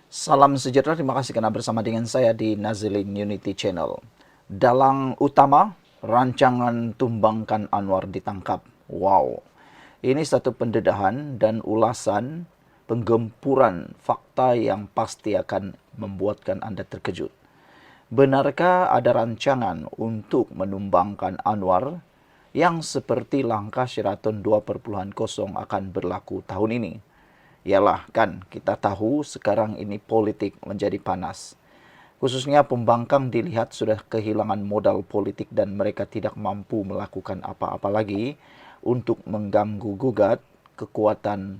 Salam sejahtera, terima kasih karena bersama dengan saya di Nazilin Unity Channel. Dalang utama, rancangan Tumbangkan Anwar ditangkap. Wow, ini satu pendedahan dan ulasan penggempuran fakta yang pasti akan membuatkan Anda terkejut. Benarkah ada rancangan untuk menumbangkan Anwar yang seperti langkah Sheraton 2.0 akan berlaku tahun ini? Yalah kan, kita tahu sekarang ini politik menjadi panas. Khususnya pembangkang dilihat sudah kehilangan modal politik dan mereka tidak mampu melakukan apa-apa lagi untuk mengganggu gugat kekuatan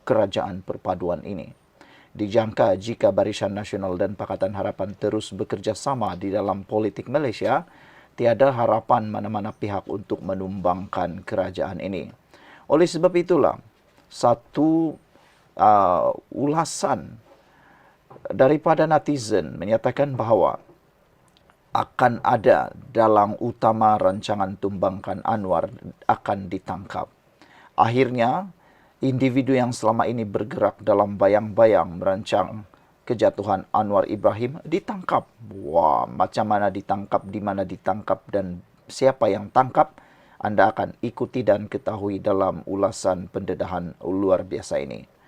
kerajaan perpaduan ini. Dijangka jika Barisan Nasional dan Pakatan Harapan terus bekerja sama di dalam politik Malaysia, tiada harapan mana-mana pihak untuk menumbangkan kerajaan ini. Oleh sebab itulah, satu ulasan daripada netizen menyatakan bahawa akan ada dalang utama rancangan Tumbangkan Anwar akan ditangkap. Akhirnya, individu yang selama ini bergerak dalam bayang-bayang merancang kejatuhan Anwar Ibrahim ditangkap. Wah, macam mana ditangkap, di mana ditangkap, dan siapa yang tangkap, Anda akan ikuti dan ketahui dalam ulasan pendedahan luar biasa ini.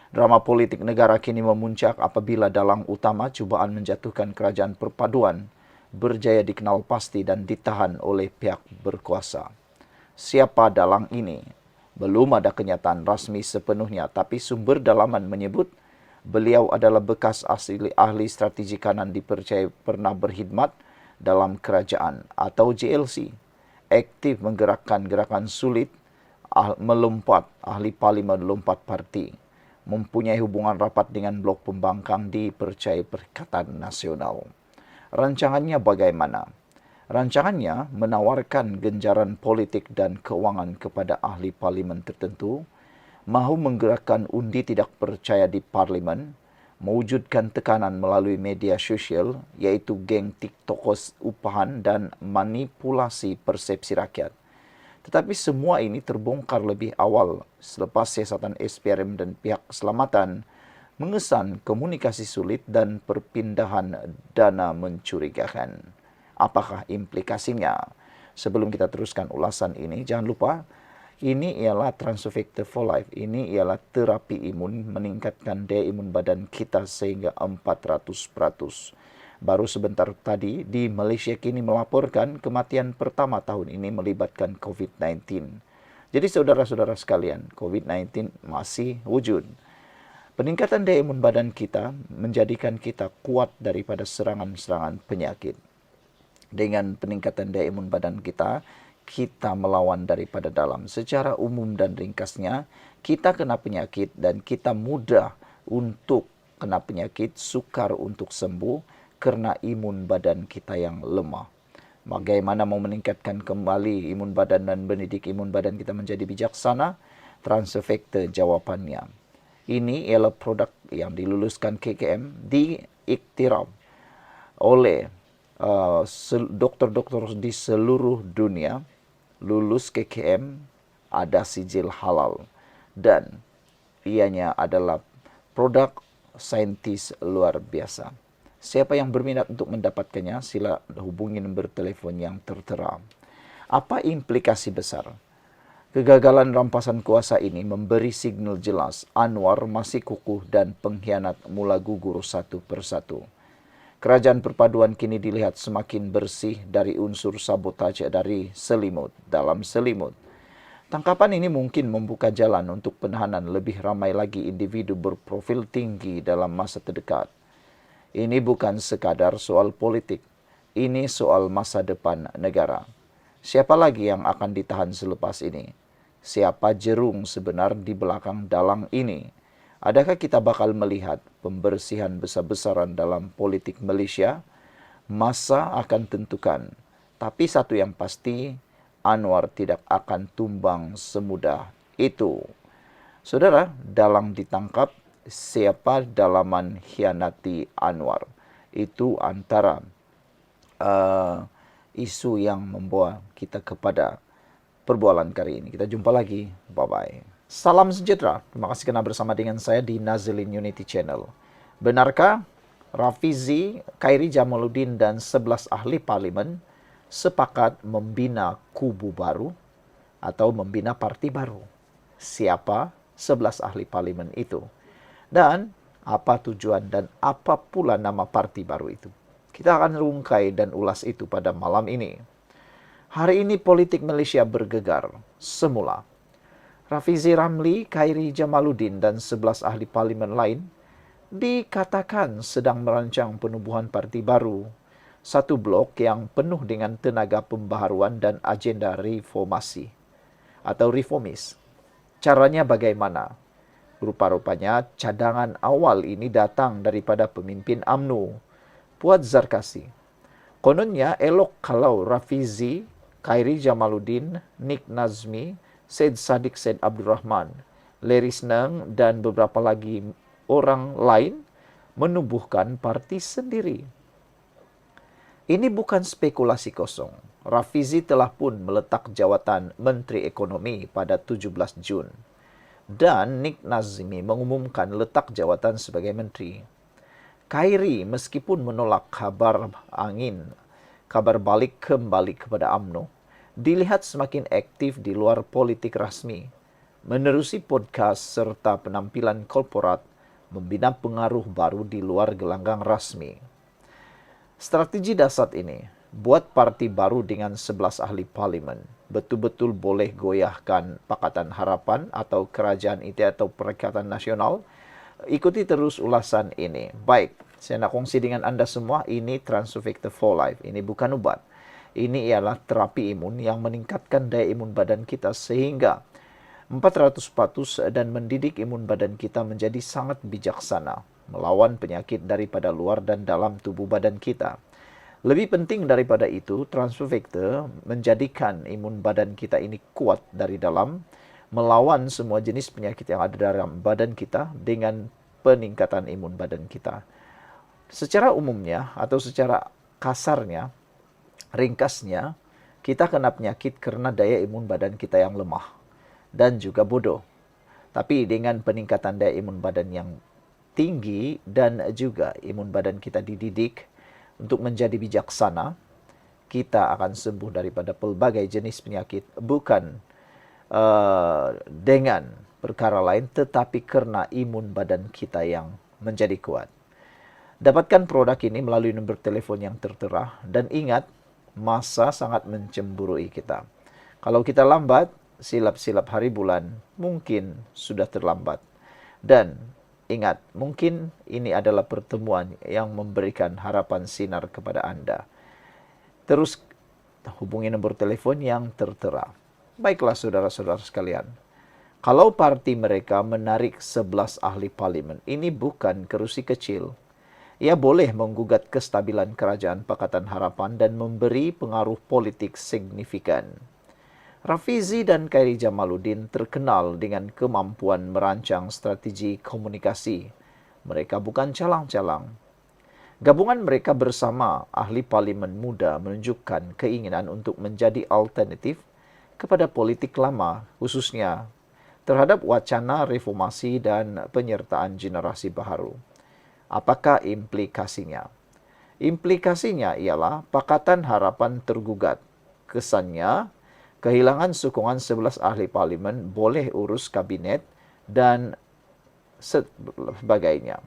Drama politik negara kini memuncak apabila dalang utama cubaan menjatuhkan kerajaan perpaduan berjaya dikenal pasti dan ditahan oleh pihak berkuasa. Siapa dalang ini? Belum ada kenyataan rasmi sepenuhnya, tapi sumber dalaman menyebut beliau adalah bekas ahli strategi kanan dipercayai pernah berkhidmat dalam kerajaan atau JLC, aktif menggerakkan gerakan sulit melompat, ahli parlimen lompat parti, mempunyai hubungan rapat dengan blok pembangkang dipercayai Perikatan Nasional. Rancangannya bagaimana? Rancangannya menawarkan genjaran politik dan keuangan kepada ahli parlimen tertentu, mahu menggerakkan undi tidak percaya di parlimen, mewujudkan tekanan melalui media sosial, iaitu geng tiktokers upahan dan manipulasi persepsi rakyat. Tetapi semua ini terbongkar lebih awal selepas siasatan SPRM dan pihak keselamatan mengesan komunikasi sulit dan perpindahan dana mencurigakan. Apakah implikasinya? Sebelum kita teruskan ulasan ini, jangan lupa ini ialah Transfer Factor for Life. Ini ialah terapi imun meningkatkan daya imun badan kita sehingga 400%. Baru sebentar tadi di Malaysia kini melaporkan kematian pertama tahun ini melibatkan COVID-19. Jadi saudara-saudara sekalian, COVID-19 masih wujud. Peningkatan daya imun badan kita menjadikan kita kuat daripada serangan-serangan penyakit. Dengan peningkatan daya imun badan kita, kita melawan daripada dalam. Secara umum dan ringkasnya, kita kena penyakit dan kita mudah untuk kena penyakit, sukar untuk sembuh kerana imun badan kita yang lemah. Bagaimana mau meningkatkan kembali imun badan dan mendidik imun badan kita menjadi bijaksana? Transfer Factor jawapannya. Ini ialah produk yang diluluskan KKM, diiktiraf oleh doktor-doktor di seluruh dunia. Lulus KKM, ada sijil halal, dan ianya adalah produk saintis luar biasa. Siapa yang berminat untuk mendapatkannya, sila hubungi nombor telefon yang tertera. Apa implikasi besar? Kegagalan rampasan kuasa ini memberi signal jelas Anwar masih kukuh dan pengkhianat mula gugur satu persatu. Kerajaan perpaduan kini dilihat semakin bersih dari unsur sabotaj dari selimut dalam selimut. Tangkapan ini mungkin membuka jalan untuk penahanan lebih ramai lagi individu berprofil tinggi dalam masa terdekat. Ini bukan sekadar soal politik, ini soal masa depan negara. Siapa lagi yang akan ditahan selepas ini? Siapa jerung sebenar di belakang dalang ini? Adakah kita bakal melihat pembersihan besar-besaran dalam politik Malaysia? Masa akan tentukan. Tapi satu yang pasti, Anwar tidak akan tumbang semudah itu. Saudara, dalang ditangkap, siapa dalaman khianati Anwar? Itu antara isu yang membawa kita kepada perbualan kali ini. Kita jumpa lagi. Bye-bye. Salam sejahtera. Terima kasih kerana bersama dengan saya di Nazilin Unity Channel. Benarkah Rafizi, Khairi Jamaluddin, dan 11 ahli parlimen sepakat membina kubu baru atau membina parti baru? Siapa 11 ahli parlimen itu? Dan apa tujuan dan apa pula nama parti baru itu? Kita akan rungkai dan ulas itu pada malam ini. Hari ini politik Malaysia bergegar semula. Rafizi Ramli, Khairi Jamaluddin, dan 11 ahli parlimen lain dikatakan sedang merancang penubuhan parti baru. Satu blok yang penuh dengan tenaga pembaharuan dan agenda reformasi atau reformis. Caranya bagaimana? Rupa-rupanya cadangan awal ini datang daripada pemimpin UMNO, Puat Zarkasi. Kononnya elok kalau Rafizi, Khairi Jamaluddin, Nik Nazmi, Syed Saddiq Syed Abdul Rahman, Larry Seneng, dan beberapa lagi orang lain menubuhkan parti sendiri. Ini bukan spekulasi kosong. Rafizi telah pun meletak jawatan Menteri Ekonomi pada 17 Jun. Dan Nik Nazmi mengumumkan letak jawatan sebagai menteri. Khairi meskipun menolak kabar balik kembali kepada UMNO, dilihat semakin aktif di luar politik rasmi, menerusi podcast serta penampilan korporat, membina pengaruh baru di luar gelanggang rasmi. Strategi dasar ini buat parti baru dengan 11 ahli parlimen betul-betul boleh goyahkan Pakatan Harapan atau Kerajaan IT atau Perikatan Nasional. Ikuti terus ulasan ini. Baik, saya nak kongsi dengan anda semua, ini Transovector for Life. Ini bukan ubat. Ini ialah terapi imun yang meningkatkan daya imun badan kita sehingga 400% dan mendidik imun badan kita menjadi sangat bijaksana, melawan penyakit daripada luar dan dalam tubuh badan kita. Lebih penting daripada itu, Transovector menjadikan imun badan kita ini kuat dari dalam, melawan semua jenis penyakit yang ada dalam badan kita dengan peningkatan imun badan kita. Secara umumnya atau secara kasarnya, ringkasnya, kita kena penyakit karena daya imun badan kita yang lemah dan juga bodoh. Tapi dengan peningkatan daya imun badan yang tinggi dan juga imun badan kita dididik untuk menjadi bijaksana, kita akan sembuh daripada pelbagai jenis penyakit, bukan dengan perkara lain, tetapi karena imun badan kita yang menjadi kuat. Dapatkan produk ini melalui nombor telefon yang tertera, dan ingat, masa sangat mencemburui kita. Kalau kita lambat, silap-silap hari bulan, mungkin sudah terlambat. Dan ingat, mungkin ini adalah pertemuan yang memberikan harapan sinar kepada anda. Terus hubungi nombor telepon yang tertera. Baiklah saudara-saudara sekalian, kalau parti mereka menarik 11 ahli parlimen, ini bukan kerusi kecil. Ia boleh menggugat kestabilan kerajaan Pakatan Harapan dan memberi pengaruh politik signifikan. Rafizi dan Khairi Jamaluddin terkenal dengan kemampuan merancang strategi komunikasi. Mereka bukan calang-calang. Gabungan mereka bersama ahli parlimen muda menunjukkan keinginan untuk menjadi alternatif kepada politik lama, khususnya terhadap wacana reformasi dan penyertaan generasi baru. Apakah implikasinya? Implikasinya ialah Pakatan Harapan tergugat. Kesannya, kehilangan sokongan 11 ahli parlimen boleh urus kabinet dan sebagainya.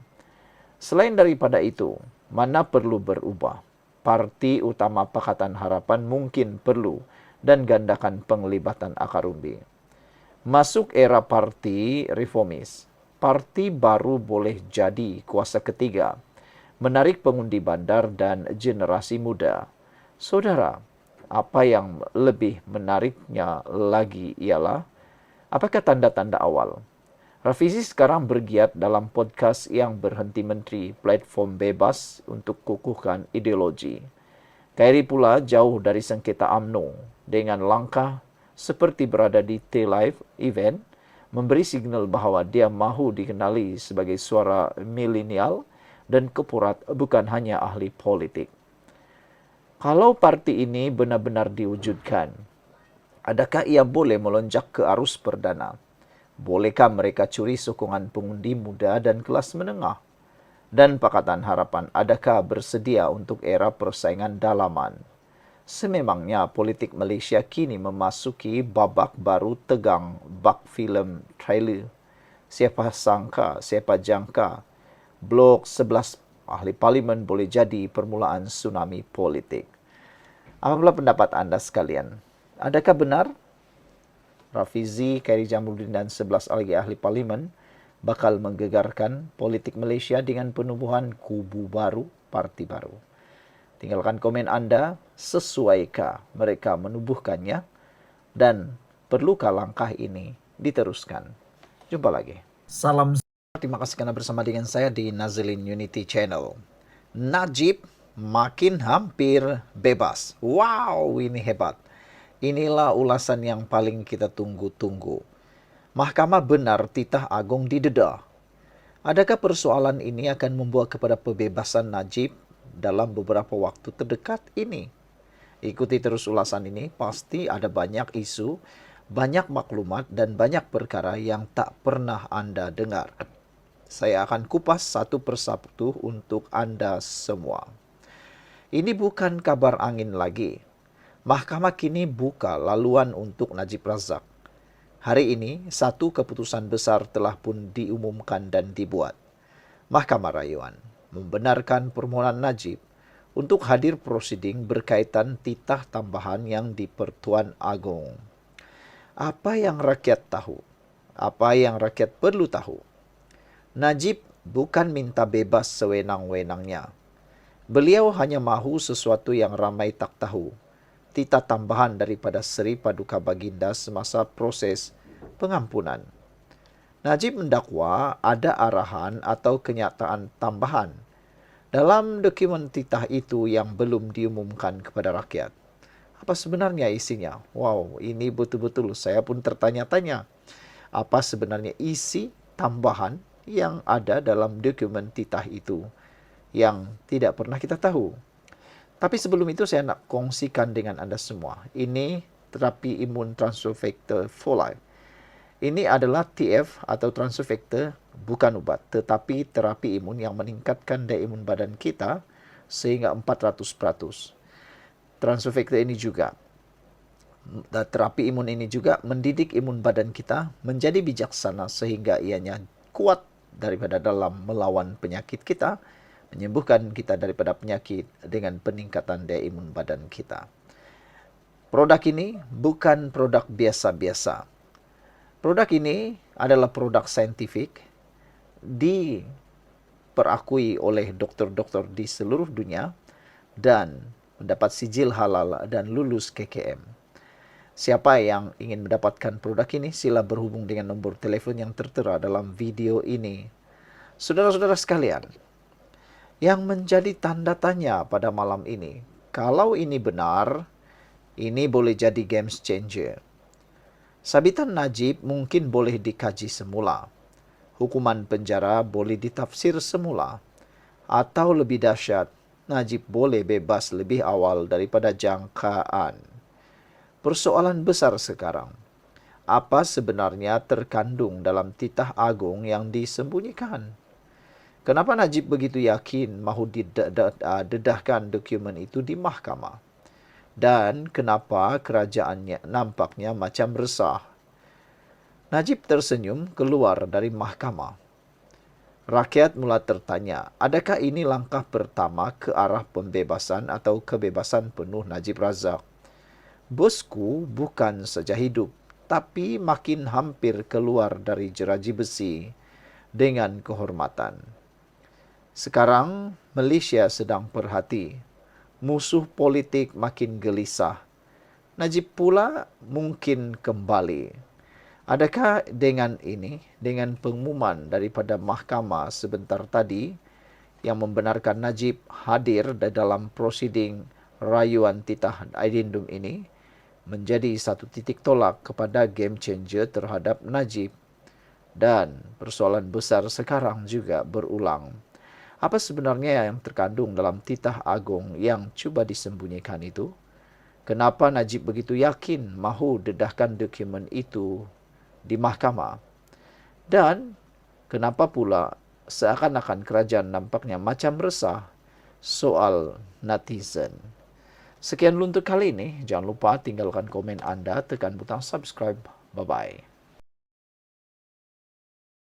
Selain daripada itu, mana perlu berubah? Parti utama Pakatan Harapan mungkin perlu dan gandakan penglibatan akar umbi. Masuk era parti reformis, parti baru boleh jadi kuasa ketiga, menarik pengundi bandar dan generasi muda. Saudara, apa yang lebih menariknya lagi ialah, apakah tanda-tanda awal? Rafizi sekarang bergiat dalam podcast yang berhenti menteri, platform bebas untuk kukuhkan ideologi. Khairi pula jauh dari sengketa UMNO dengan langkah seperti berada di T-Live event, memberi signal bahawa dia mahu dikenali sebagai suara milenial dan kepurat, bukan hanya ahli politik. Kalau parti ini benar-benar diwujudkan, adakah ia boleh melonjak ke arus perdana? Bolehkah mereka curi sokongan pengundi muda dan kelas menengah? Dan Pakatan Harapan, adakah bersedia untuk era persaingan dalaman? Sememangnya politik Malaysia kini memasuki babak baru tegang bak filem trailer. Siapa sangka, siapa jangka, Blok 11 ahli parlimen boleh jadi permulaan tsunami politik. Apabila pendapat anda sekalian? Adakah benar Rafizi, Khairi Jamaluddin dan 11 lagi ahli parlimen bakal menggegarkan politik Malaysia dengan penubuhan kubu baru, parti baru? Tinggalkan komen anda, sesuaikah mereka menubuhkannya dan perlukah langkah ini diteruskan? Jumpa lagi. Salam. Terima kasih karena bersama dengan saya di Nazilin Unity Channel. Najib makin hampir bebas. Wow, ini hebat. Inilah ulasan yang paling kita tunggu-tunggu. Mahkamah benar titah agung didedah. Adakah persoalan ini akan membawa kepada pembebasan Najib dalam beberapa waktu terdekat ini? Ikuti terus ulasan ini, pasti ada banyak isu, banyak maklumat dan banyak perkara yang tak pernah anda dengar. Saya akan kupas satu persatu untuk anda semua. Ini bukan kabar angin lagi. Mahkamah kini buka laluan untuk Najib Razak. Hari ini, satu keputusan besar telah pun diumumkan dan dibuat. Mahkamah Rayuan membenarkan permohonan Najib untuk hadir prosiding berkaitan titah tambahan yang di Pertuan Agong. Apa yang rakyat tahu? Apa yang rakyat perlu tahu? Najib bukan minta bebas sewenang-wenangnya. Beliau hanya mahu sesuatu yang ramai tak tahu. Titah tambahan daripada Seri Paduka Baginda semasa proses pengampunan. Najib mendakwa ada arahan atau kenyataan tambahan dalam dokumen titah itu yang belum diumumkan kepada rakyat. Apa sebenarnya isinya? Wow, ini betul-betul saya pun tertanya-tanya. Apa sebenarnya isi tambahan yang ada dalam dokumen titah itu yang tidak pernah kita tahu? Tapi sebelum itu saya nak kongsikan dengan anda semua. Ini terapi imun transfer factor for life. Ini adalah TF atau transfer factor, bukan ubat, tetapi terapi imun yang meningkatkan daya imun badan kita sehingga 400%. Transfer factor ini juga, terapi imun ini juga mendidik imun badan kita menjadi bijaksana sehingga ianya kuat daripada dalam melawan penyakit kita, menyembuhkan kita daripada penyakit dengan peningkatan daya imun badan kita. Produk ini bukan produk biasa-biasa. Produk ini adalah produk saintifik, diperakui oleh dokter-dokter di seluruh dunia dan mendapat sijil halal dan lulus KKM. Siapa yang ingin mendapatkan produk ini, sila berhubung dengan nombor telefon yang tertera dalam video ini. Saudara-saudara sekalian, yang menjadi tanda tanya pada malam ini, kalau ini benar, ini boleh jadi game changer. Sabitan Najib mungkin boleh dikaji semula. Hukuman penjara boleh ditafsir semula. Atau lebih dahsyat, Najib boleh bebas lebih awal daripada jangkaan. Persoalan besar sekarang, apa sebenarnya terkandung dalam titah agung yang disembunyikan? Kenapa Najib begitu yakin mahu didedahkan dokumen itu di mahkamah? Dan kenapa kerajaannya nampaknya macam resah? Najib tersenyum keluar dari mahkamah. Rakyat mula tertanya, adakah ini langkah pertama ke arah pembebasan atau kebebasan penuh Najib Razak? Bosku bukan saja hidup, tapi makin hampir keluar dari jeraji besi dengan kehormatan. Sekarang Malaysia sedang perhati. Musuh politik makin gelisah. Najib pula mungkin kembali. Adakah dengan ini, dengan pengumuman daripada mahkamah sebentar tadi yang membenarkan Najib hadir dalam prosiding rayuan titah addendum ini, menjadi satu titik tolak kepada game changer terhadap Najib? Dan persoalan besar sekarang juga berulang. Apa sebenarnya yang terkandung dalam titah agung yang cuba disembunyikan itu? Kenapa Najib begitu yakin mahu dedahkan dokumen itu di mahkamah? Dan kenapa pula seakan-akan kerajaan nampaknya macam resah soal netizen. Sekian dulu untuk kali ini. Jangan lupa tinggalkan komen Anda, tekan butang subscribe. Bye-bye.